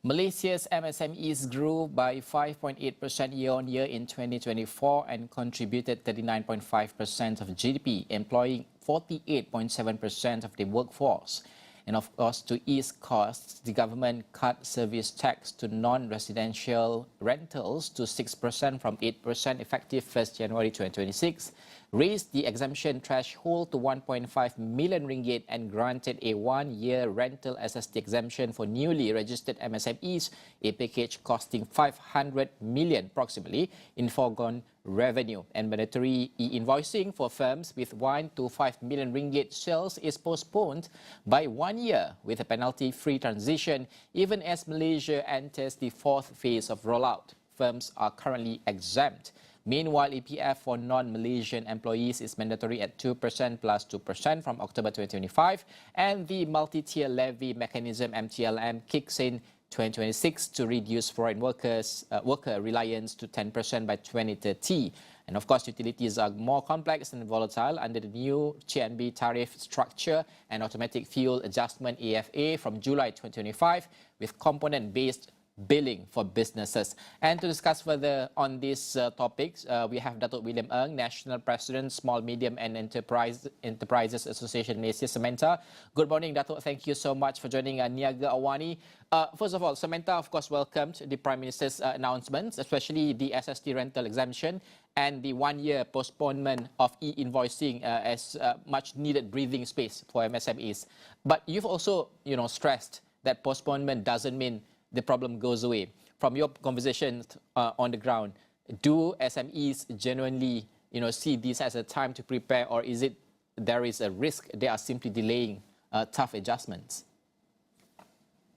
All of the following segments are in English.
Malaysia's MSMEs grew by 5.8% year-on-year in 2024 and contributed 39.5% of GDP, employing 48.7% of the workforce. And of course, to ease costs, the government cut service tax to non-residential rentals to 6% from 8% effective 1st January 2026, raised the exemption threshold to 1.5 million ringgit and granted a one-year rental SST exemption for newly registered MSMEs, a package costing 500 million approximately in foregone revenue. And mandatory e-invoicing for firms with 1 to 5 million ringgit sales is postponed by 1 year with a penalty-free transition, even as Malaysia enters the fourth phase of rollout. Firms are currently exempt. Meanwhile, EPF for non-Malaysian employees is mandatory at 2% plus 2% from October 2025, and the multi-tier levy mechanism MTLM kicks in 2026 to reduce foreign worker reliance to 10% by 2030. And of course, utilities are more complex and volatile under the new TNB tariff structure and automatic fuel adjustment AFA from July 2025 with component-based billing for businesses. And to discuss further on these topics, we have Datuk William Ng, National President, Small, Medium and Enterprises Association Malaysia, Samantha. Good morning, Datuk. Thank you so much for joining Niaga AWANI. First of all, Samantha, of course, welcomed the Prime Minister's announcements, especially the SST rental exemption and the one-year postponement of e-invoicing as much needed breathing space for MSMEs. But you've also, stressed that postponement doesn't mean the problem goes away. From your conversations on the ground, do SMEs genuinely, see this as a time to prepare, or is it there is a risk they are simply delaying tough adjustments?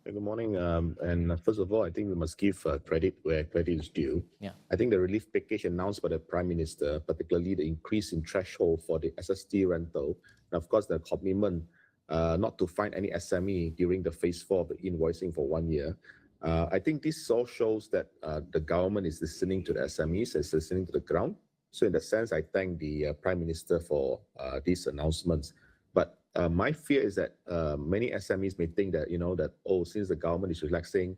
Good morning. And first of all, I think we must give credit where credit is due. Yeah. I think the relief package announced by the Prime Minister, particularly the increase in threshold for the SST rental, and of course the commitment not to find any SME during the phase 4 of the invoicing for 1 year. I think this all shows that the government is listening to the SMEs, is listening to the ground. So in that sense, I thank the Prime Minister for these announcements. But my fear is that many SMEs may think that, since the government is relaxing,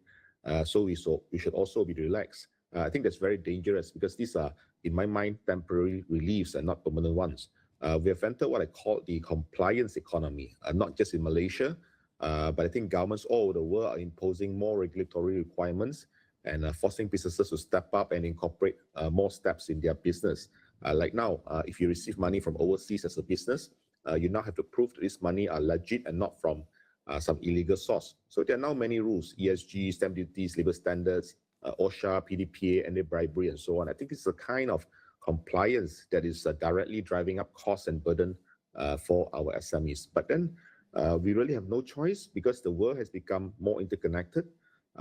so we should also be relaxed. I think that's very dangerous because these are, in my mind, temporary reliefs and not permanent ones. We have entered what I call the compliance economy, not just in Malaysia, but I think governments all over the world are imposing more regulatory requirements and forcing businesses to step up and incorporate more steps in their business. Like now, if you receive money from overseas as a business, you now have to prove that this money are legit and not from some illegal source. So there are now many rules: ESG, stamp duties, labor standards, OSHA, PDPA, anti-bribery, and so on. I think it's a kind of compliance that is directly driving up costs and burden for our SMEs. But then we really have no choice because the world has become more interconnected.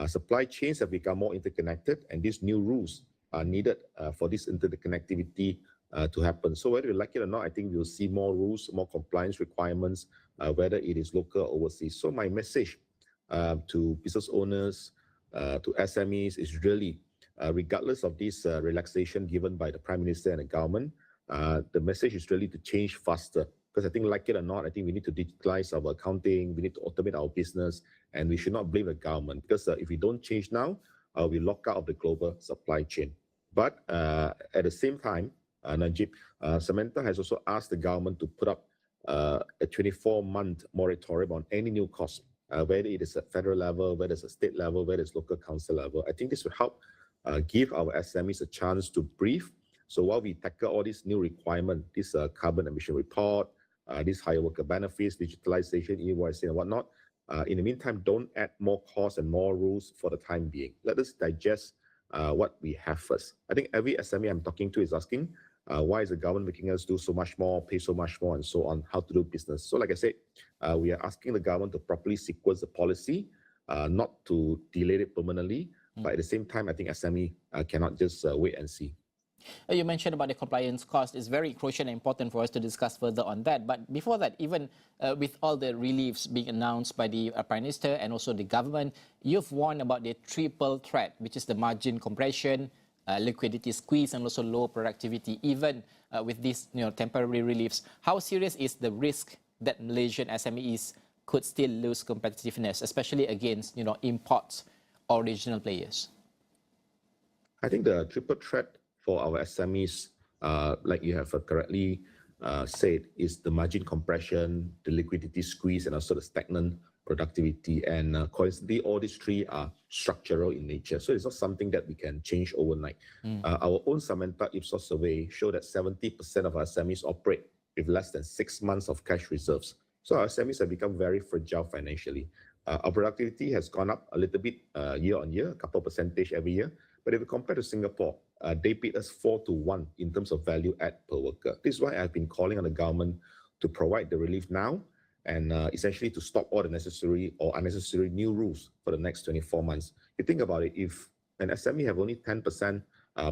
Supply chains have become more interconnected, and these new rules are needed for this interconnectivity to happen. So whether you like it or not, I think we'll see more rules, more compliance requirements, whether it is local or overseas. So my message to business owners, to SMEs is really, regardless of this relaxation given by the Prime Minister and the government, the message is really to change faster. Because I think, like it or not, I think we need to digitalize our accounting, we need to automate our business, and we should not blame the government. Because if we don't change now, we lock out of the global supply chain. But at the same time, Najib, Samantha has also asked the government to put up a 24-month moratorium on any new cost, whether it is at federal level, whether it's a state level, whether it's local council level. I think this will help give our SMEs a chance to breathe. So while we tackle all these new requirements, this carbon emission report, these higher worker benefits, digitalization, invoicing, and whatnot, in the meantime, don't add more costs and more rules for the time being. Let us digest what we have first. I think every SME I'm talking to is asking, why is the government making us do so much more, pay so much more, and so on, how to do business? So like I said, we are asking the government to properly sequence the policy, not to delay it permanently, but at the same time, I think SME cannot just wait and see. You mentioned about the compliance cost. It's very crucial and important for us to discuss further on that. But before that, even with all the reliefs being announced by the Prime Minister and also the government, you've warned about the triple threat, which is the margin compression, liquidity squeeze, and also low productivity, even with these temporary reliefs. How serious is the risk that Malaysian SMEs could still lose competitiveness, especially against imports original players? I think the triple threat for our SMEs, like you have correctly said, is the margin compression, the liquidity squeeze, and also the stagnant productivity. And coincidentally, all these three are structural in nature. So it's not something that we can change overnight. Our own Samantha Ipsos survey showed that 70% of our SMEs operate with less than 6 months of cash reserves. So our SMEs have become very fragile financially. Our productivity has gone up a little bit year on year, a couple of percentage every year. But if we compare to Singapore, they beat us 4-1 in terms of value add per worker. This is why I've been calling on the government to provide the relief now and essentially to stop all the necessary or unnecessary new rules for the next 24 months. You think about it, if an SME have only 10%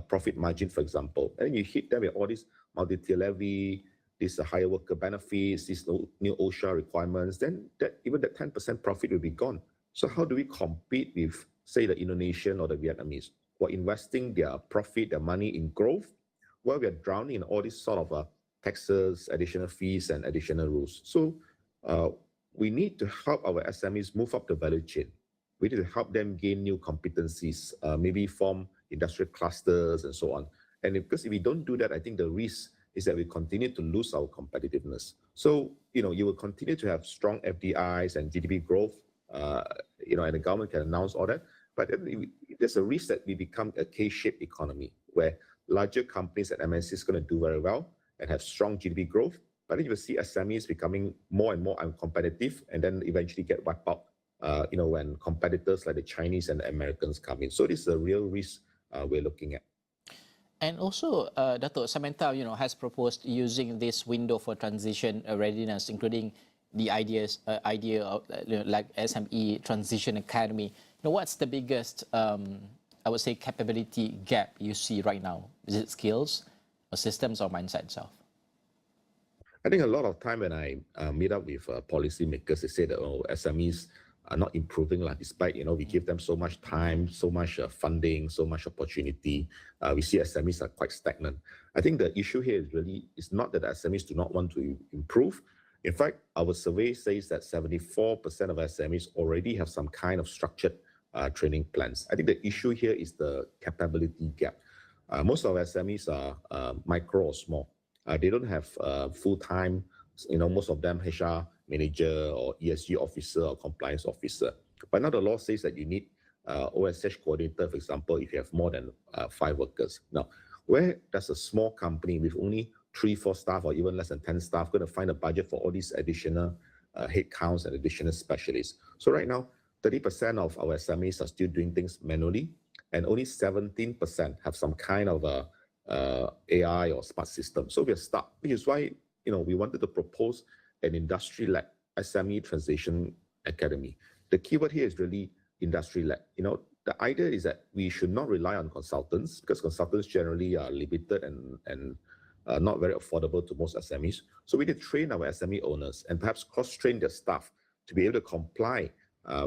profit margin, for example, and then you hit them with all these multi-tier levy, these higher worker benefits, these new OSHA requirements, then even that 10% profit will be gone. So how do we compete with, say, the Indonesian or the Vietnamese, who are investing their profit, their money in growth, while we are drowning in all these sort of taxes, additional fees, and additional rules? So we need to help our SMEs move up the value chain. We need to help them gain new competencies, maybe form industrial clusters and so on. And because if we don't do that, I think the risk is that we continue to lose our competitiveness. So, you will continue to have strong FDIs and GDP growth, and the government can announce all that. But there's a risk that we become a K-shaped economy where larger companies and MNCs is going to do very well and have strong GDP growth. But then you will see SMEs becoming more and more uncompetitive and then eventually get wiped out, when competitors like the Chinese and the Americans come in. So this is a real risk we're looking at. And also, Dato' Samantha, has proposed using this window for transition readiness, including the idea of like SME transition academy. What's the biggest, I would say, capability gap you see right now? Is it skills, or systems, or mindset itself? I think a lot of time when I meet up with policymakers, they say that SMEs are not improving, despite we give them so much time, so much funding, so much opportunity. We see SMEs are quite stagnant. I think the issue here is not that SMEs do not want to improve. In fact, our survey says that 74% of SMEs already have some kind of structured training plans. I think the issue here is the capability gap. Most of our SMEs are micro or small. They don't have full-time, most of them HR manager or ESG officer or compliance officer. But now the law says that you need OSH coordinator, for example, if you have more than 5 workers. Now, where does a small company with only 3-4 staff or even less than 10 staff going to find a budget for all these additional headcounts and additional specialists? So right now, 30% of our SMEs are still doing things manually, and only 17% have some kind of AI or smart system. So we are stuck, which is why we wanted to propose an industry-led SME transition academy. The keyword here is really industry-led. The idea is that we should not rely on consultants, because consultants generally are limited and not very affordable to most SMEs. So we need to train our SME owners and perhaps cross-train their staff to be able to comply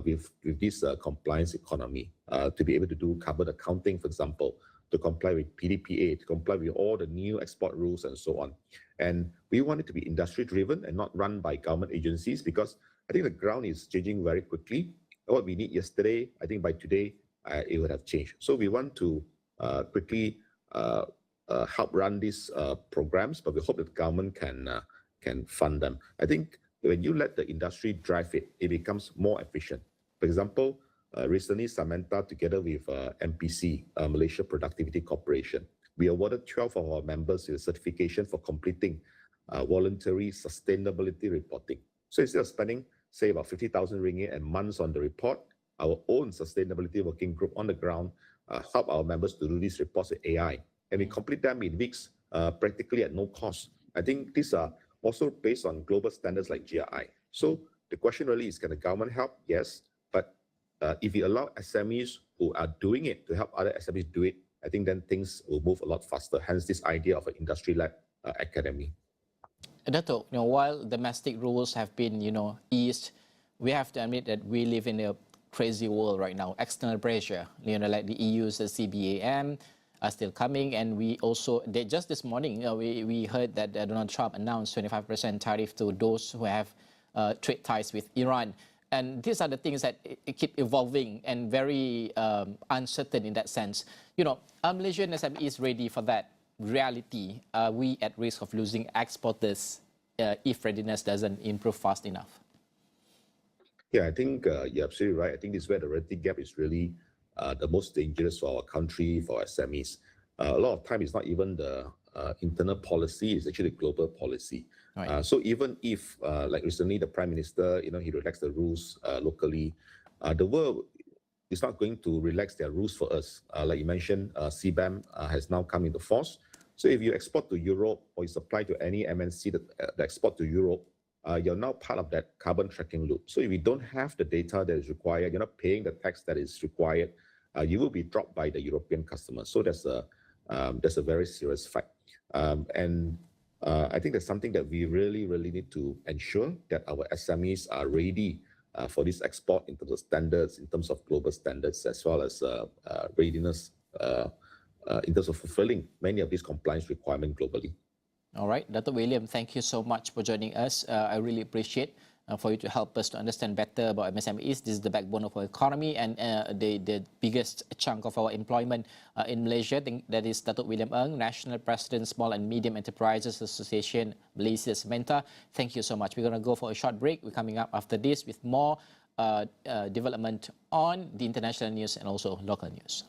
with this compliance economy, to be able to do carbon accounting, for example, to comply with PDPA, to comply with all the new export rules and so on. And we want it to be industry-driven and not run by government agencies, because I think the ground is changing very quickly. What we need yesterday, I think by today, it would have changed. So we want to quickly help run these programs, but we hope that the government can fund them. I think when you let the industry drive it, it becomes more efficient. For example, recently, Samantha, together with MPC, Malaysia Productivity Corporation, we awarded 12 of our members with a certification for completing voluntary sustainability reporting. So instead of spending, say, about 50,000 ringgit and months on the report, our own sustainability working group on the ground help our members to do these reports with AI. And we complete them in weeks, practically at no cost. I think these are also based on global standards like GRI. So the question really is, can the government help? Yes. But if we allow SMEs who are doing it to help other SMEs do it, I think then things will move a lot faster. Hence this idea of an industry-led academy. Dato', while domestic rules have been, eased, we have to admit that we live in a crazy world right now. External pressure, like the EU's CBAM are still coming, and we also, just this morning, we heard that Donald Trump announced 25% tariff to those who have trade ties with Iran. And these are the things that keep evolving and very uncertain in that sense. Are Malaysian SMEs ready for that reality? Are we at risk of losing exporters if readiness doesn't improve fast enough? Yeah, I think you're absolutely right. I think this is where the reality gap is really the most dangerous for our country, for SMEs. A lot of time it's not even the internal policy, it's actually global policy. Right. So even if, like recently, the Prime Minister, he relaxed the rules locally, the world is not going to relax their rules for us. Like you mentioned, CBAM has now come into force. So if you export to Europe or you supply to any MNC that export to Europe, you're now part of that carbon tracking loop. So if you don't have the data that is required, you're not paying the tax that is required, you will be dropped by the European customers. So that's a very serious fact. I think that's something that we really, really need to ensure that our SMEs are ready for this export in terms of standards, in terms of global standards, as well as readiness in terms of fulfilling many of these compliance requirements globally. All right, Dr. William, thank you so much for joining us. I really appreciate for you to help us to understand better about MSMEs. This is the backbone of our economy and the biggest chunk of our employment in Malaysia. That is Datuk William Ng, National President, Small and Medium Enterprises Association, Malaysia's mentor. Thank you so much. We're going to go for a short break. We're coming up after this with more development on the international news and also local news.